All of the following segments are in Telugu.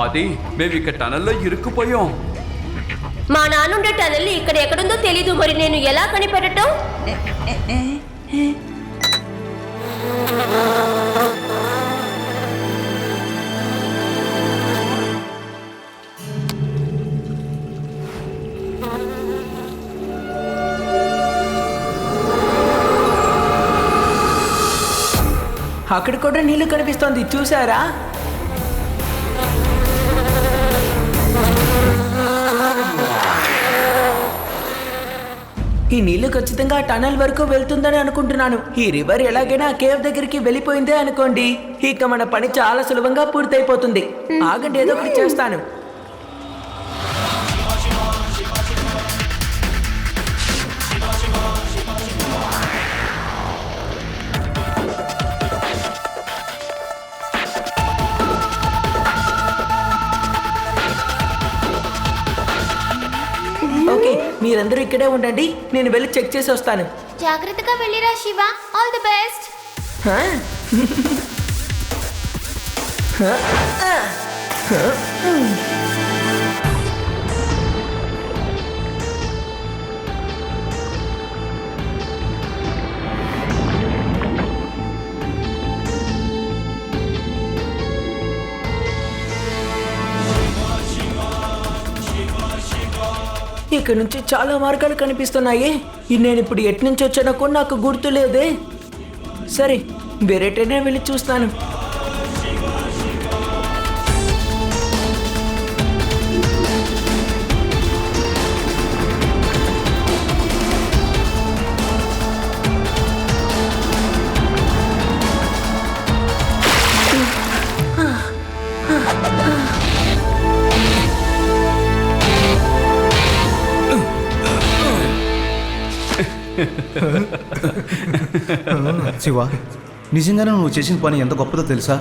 అది మేము ఇక టనల్లో ఇరుక్కుపోయాం. మా నాన్నుండే టనల్ ఇక్కడ ఎక్కడుందో తెలీదు. మరి నేను ఎలా కనిపెట్టడం? అక్కడ కూడా నీళ్లు కనిపిస్తోంది, చూసారా? ఈ నీళ్లు ఖచ్చితంగా టనల్ వరకు వెళ్తుందని అనుకుంటున్నాను. ఈ రివర్ ఎలాగైనా కేవ్ దగ్గరికి వెళ్ళిపోయిందే అనుకోండి, ఇక మన పని చాలా సులభంగా పూర్తయిపోతుంది. ఆగండి, ఏదో ఒకటి చేస్తాను. ఓకే, మీరందరూ ఇక్కడే ఉండండి, నేను వెళ్ళి చెక్ చేసి వస్తాను. జాగ్రత్తగా వెళ్ళిరా శివ. All the best. ఇక్కడ నుంచి చాలా మార్గాలు కనిపిస్తున్నాయి. నేను ఇప్పుడు ఎటు నుంచి వచ్చానో కూడా నాకు గుర్తు లేదే. సరే, వేరేటైనా వెళ్ళి చూస్తాను. శివ, నిజంగానే నువ్వు చేసిన పని ఎంత గొప్పదో తెలుసా?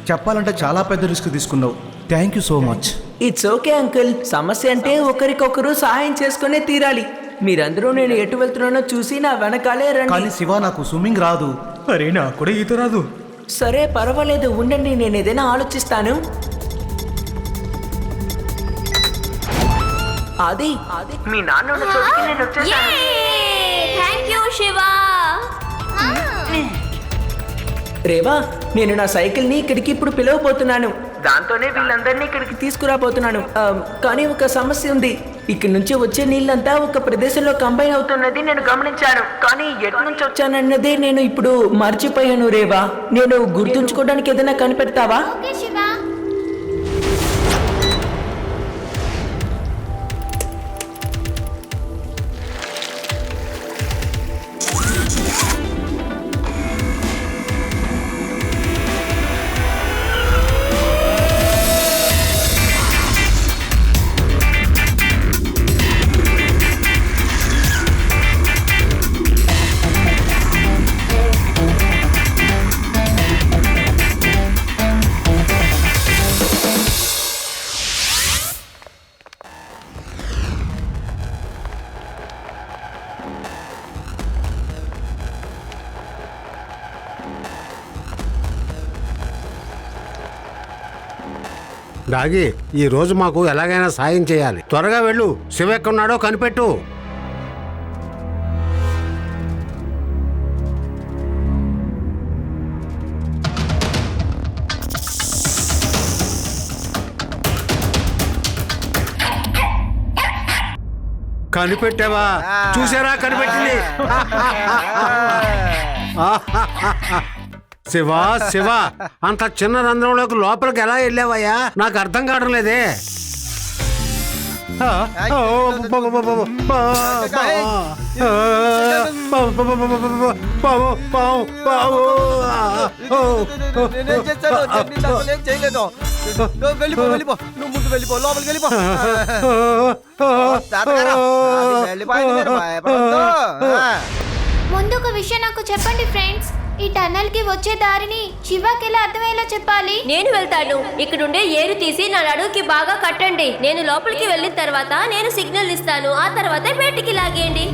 చెప్పాలంటే చాలా పెద్ద రిస్క్ తీసుకున్నావు. Thank you so much. It's okay uncle. సమస్య అంటే ఒకరికొకరు సహాయం చేసుకునే తీరాలి. మీరందరూ నేను ఎటు వెళ్తున్నానో చూసి నా వెనకాలే రండి. కానీ శివ, నాకు స్విమ్మింగ్ రాదు. అరే, నాకు కూడా ఈత రాదు. సరే, పర్వాలేదు, ఉండండి, నేను ఏదైనా ఆలోచిస్తాను. అది మీ నాన్న ఉన్న చోటికి నేను వచ్చేసాను. Thank you Shiva. రేవా, నేను నా సైకిల్ని ఇక్కడికి ఇప్పుడు పిలవబోతున్నాను. దాంతోనే వీళ్ళందరినీ ఇక్కడికి తీసుకురాబోతున్నాను. కానీ ఒక సమస్య ఉంది. ఇక్కడి నుంచి వచ్చే నీళ్ళంతా ఒక ప్రదేశంలో కంబైన్ అవుతున్నది నేను గమనించాను. కానీ ఎటు నుంచి వచ్చానన్నదే నేను ఇప్పుడు మర్చిపోయాను. రేవా, నేను గుర్తుంచుకోవడానికి ఏదైనా కనిపెడతావా? ఓకే శివ. డాగి, ఈ రోజు మాకు ఎలాగైనా సాయం చేయాలి. త్వరగా వెళ్ళు, శివ ఎక్కడున్నాడో కనిపెట్టు. కనిపెట్టావా? చూసారా, కనిపెట్టింది. శివ, శివ, అంత చిన్న రంధ్రంలోకి లోపలికి ఎలా వెళ్ళావయ్యా? నాకు అర్థం కావడం లేదే. వెళ్ళిపో, నువ్వు ముందు వెళ్ళిపో, లోపలికి వెళ్ళిపో. ముందు ఒక విషయం నాకు చెప్పండి ఫ్రెండ్స్. ఈ టన్నల్ కి వచ్చే దారిని శివకి ఎలా అర్థమయ్యేలా చెప్పాలి? నేను వెళ్తాను. ఇక్కడుండే ఏరు తీసి నా నడువుకి బాగా కట్టండి. నేను లోపలికి వెళ్ళిన తర్వాత నేను సిగ్నల్ ఇస్తాను. ఆ తర్వాత బయటికి లాగేయండి.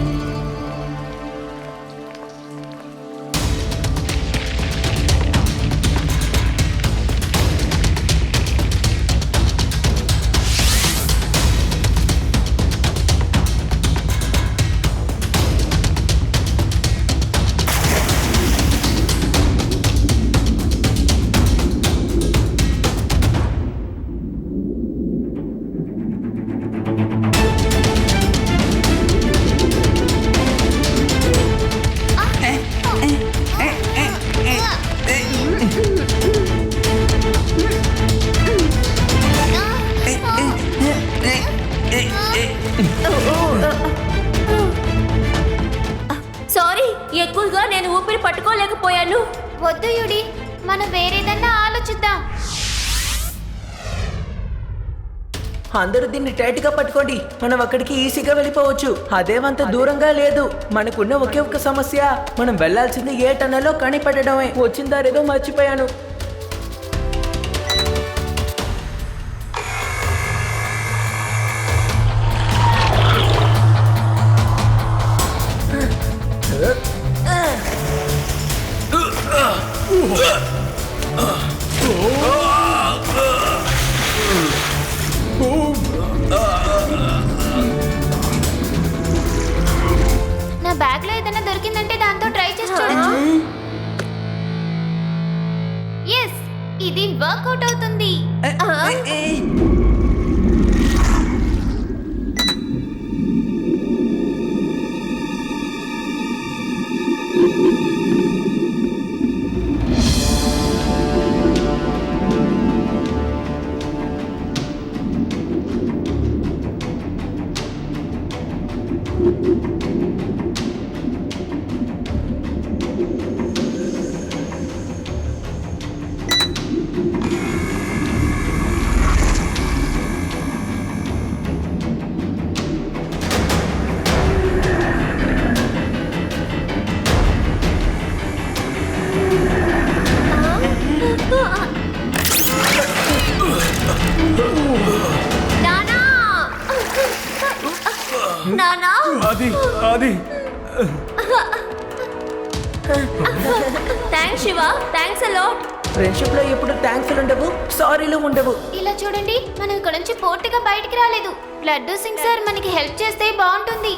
వద్దు యుడి, మనం వేరేదన్నా ఆలోచిద్దాం. అందరూ దీన్ని టైట్ గా పట్టుకోండి. మనం అక్కడికి ఈజీగా వెళ్ళిపోవచ్చు. అదేమంత దూరంగా లేదు. మనకున్న ఒకే ఒక్క సమస్య, మనం వెళ్లాల్సింది ఏ టన్నెల్లో కనిపెట్టడమే. వచ్చిన దారేదో మర్చిపోయాను. నా బ్యాగ్ లో ఏదైనా దొరికిందంటే దాంతో ట్రై చేసి చూడొచ్చు. ఎస్, ఇది వర్కౌట్ అవుతుంది. నానా నానా అది thanks Shiva, thanks a lot. Friendship లో ఎప్పుడు థ్యాంక్స్ ఉండవు, సారీలు ఉండవు. ఇలా చూడండి, మనం ఇక్కడ నుంచి పూర్తిగా బయటికి రాలేదు. లడ్డూ సింగ్ సార్ మనకి హెల్ప్ చేస్తే బాగుంటుంది.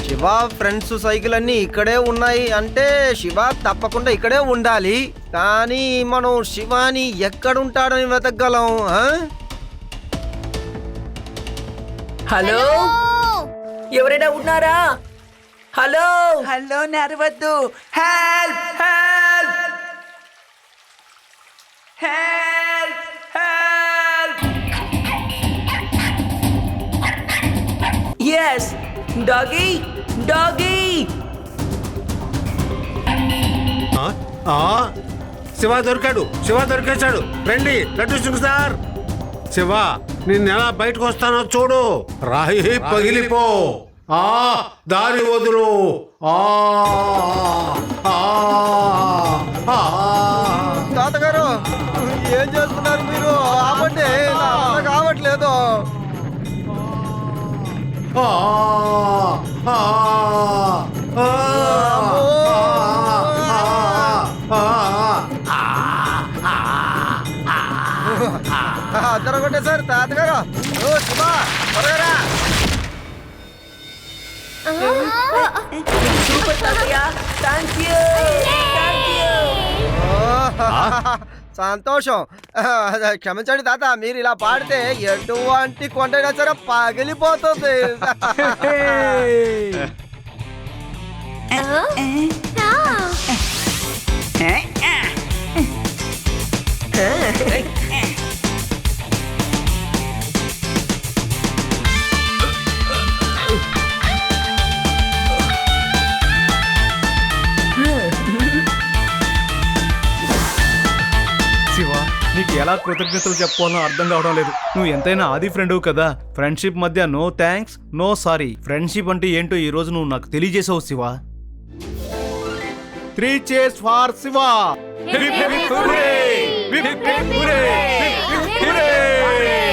శివ ఫ్రెండ్స్ సైకిల్ అన్ని ఇక్కడే ఉన్నాయి అంటే శివ తప్పకుండా ఇక్కడే ఉండాలి. కానీ మనం శివాని ఎక్కడుంటాడని వెతకగలం? హలో, ఎవరైనా ఉన్నారా? హలో హలో నరవద్దు, help help help help. Yes, doggy doggy. Shiva దొరికాడు, శివ దొరికేశాడు. రండి లడ్డు సింగ్ సార్. శివ, నిన్ను ఎలా బయటకు వస్తానో చూడు. రాయి పగిలిపో. దారి వదులు. తాతగారు ఏం చేస్తున్నారు మీరు? ఆపండి, నా వల్ల కావట్లేదు. అందరూ కొట్టేశారు తాతగారు. ఓ శివ, త్వరగా రా. సూపర్ తాతయ్య, థ్యాంక్ యూ థ్యాంక్ యూ. సంతోషం. క్షమించండి తాత, మీరు ఇలా పాడితే ఎటువంటి కొండైనా సరే పగిలిపోతుంది. శివ, నీకు ఎలా కృతజ్ఞతలు చెప్పుకోవాలో అర్థం కావడం లేదు. నువ్వు ఎంతైనా ఆది ఫ్రెండ్ కదా. ఫ్రెండ్షిప్ మధ్య no thanks no sorry. Friendship అంటే ఏంటో ఈ రోజు నువ్వు నాకు తెలియజేసావు Shiva. 3 cheers for Shiva. Hip hip hooray! Hip hip hooray! Hip hip hooray!